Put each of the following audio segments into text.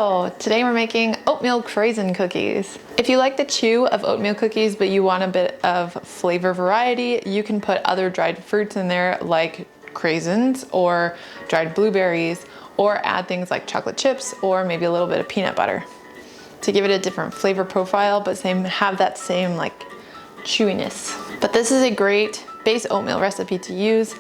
Hello! Today we're making oatmeal craisin cookies. If you like the chew of oatmeal cookies but you want a bit of flavor variety, you can put other dried fruits in there like craisins or dried blueberries, or add things like chocolate chips or maybe a little bit of peanut butter to give it a different flavor profile but have that same like chewiness. But this is a great base oatmeal recipe to use,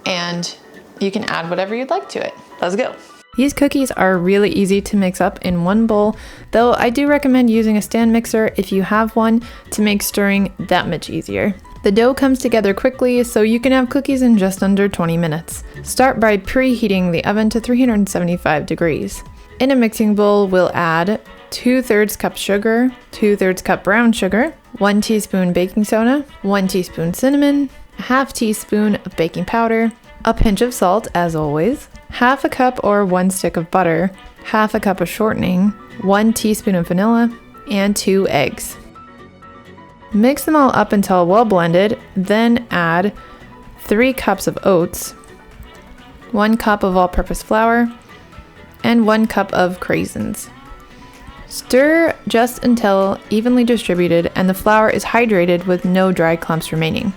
and you can add whatever you'd like to it. Let's go. These cookies are really easy to mix up in one bowl, though I do recommend using a stand mixer if you have one to make stirring that much easier. The dough comes together quickly, so you can have cookies in just under 20 minutes. Start by preheating the oven to 375 degrees. In a mixing bowl, we'll add 2/3 cup sugar, 2/3 cup brown sugar, 1 teaspoon baking soda, 1 teaspoon cinnamon, a half teaspoon of baking powder, a pinch of salt as always, half a cup or 1 stick of butter, half a cup of shortening, 1 teaspoon of vanilla, and 2 eggs. Mix them all up until well blended, then add 3 cups of oats, 1 cup of all-purpose flour, and 1 cup of craisins. Stir just until evenly distributed and the flour is hydrated with no dry clumps remaining.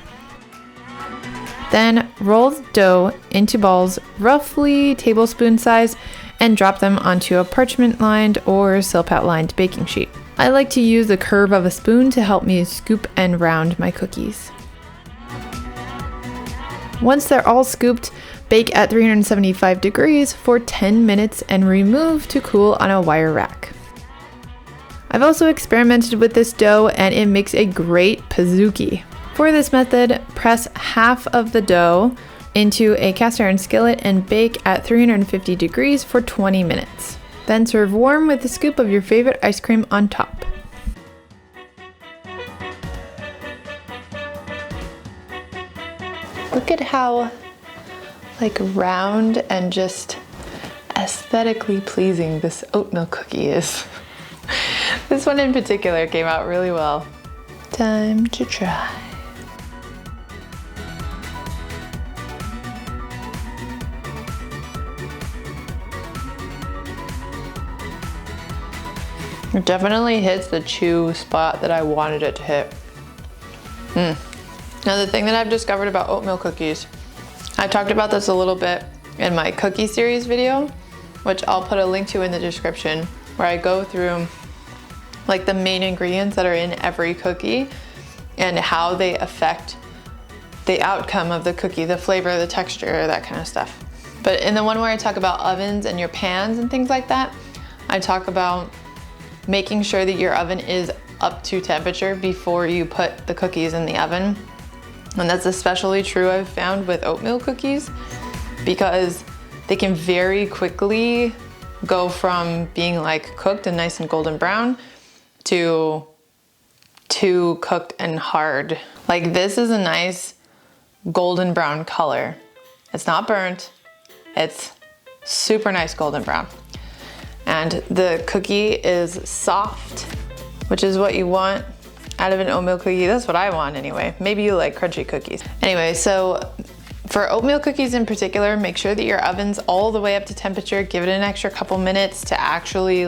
Then roll the dough into balls roughly tablespoon size and drop them onto a parchment-lined or Silpat-lined baking sheet. I like to use the curve of a spoon to help me scoop and round my cookies. Once they're all scooped, bake at 375 degrees for 10 minutes and remove to cool on a wire rack. I've also experimented with this dough and it makes a great pizookie. For this method, press half of the dough into a cast iron skillet and bake at 350 degrees for 20 minutes. Then serve warm with a scoop of your favorite ice cream on top. Look at how round and just aesthetically pleasing this oatmeal cookie is. This one in particular came out really well. Time to try. It definitely hits the chew spot that I wanted it to hit. Now the thing that I've discovered about oatmeal cookies, I talked about this a little bit in my cookie series video, which I'll put a link to in the description, where I go through like the main ingredients that are in every cookie and how they affect the outcome of the cookie, the flavor, the texture, that kind of stuff. But in the one where I talk about ovens and your pans and things like that, I talk about making sure that your oven is up to temperature before you put the cookies in the oven. And that's especially true, I've found, with oatmeal cookies, because they can very quickly go from being like cooked and nice and golden brown to too cooked and hard. Like this is a nice golden brown color. It's not burnt, it's super nice golden brown. And the cookie is soft, which is what you want out of an oatmeal cookie. That's what I want anyway. Maybe you like crunchy cookies. Anyway, so for oatmeal cookies in particular, make sure that your oven's all the way up to temperature. Give it an extra couple minutes to actually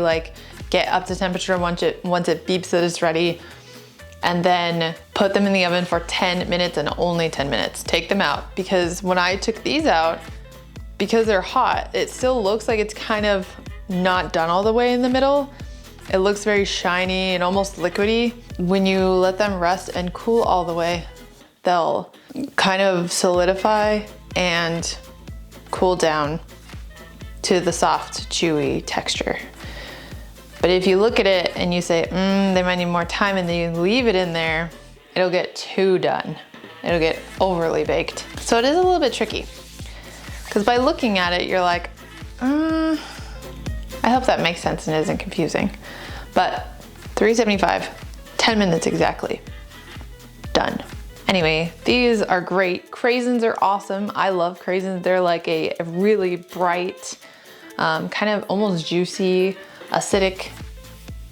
get up to temperature once it beeps that it's ready. And then put them in the oven for 10 minutes and only 10 minutes. Take them out, because when I took these out, because they're hot, it still looks like it's kind of not done all the way in the middle. It looks very shiny and almost liquidy. When you let them rest and cool all the way, they'll kind of solidify and cool down to the soft, chewy texture. But if you look at it and you say, they might need more time, and then you leave it in there, it'll get too done. It'll get overly baked. So it is a little bit tricky, because by looking at it, you're like, I hope that makes sense and isn't confusing. But 375, 10 minutes exactly, done. Anyway, these are great. Craisins are awesome. I love craisins. They're like a really bright, kind of almost juicy, acidic,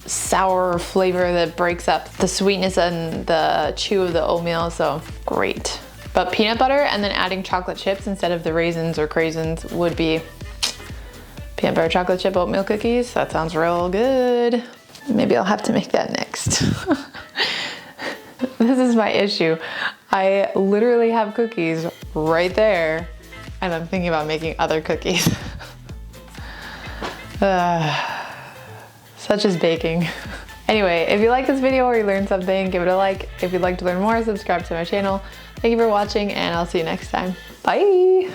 sour flavor that breaks up the sweetness and the chew of the oatmeal, so great. But peanut butter and then adding chocolate chips instead of the raisins or craisins would be Peanut butter chocolate chip oatmeal cookies. That sounds real good. Maybe I'll have to make that next. This is my issue. I literally have cookies right there and I'm thinking about making other cookies. Such is baking. Anyway, if you like this video or you learned something, give it a like. If you'd like to learn more, subscribe to my channel. Thank you for watching and I'll see you next time. Bye.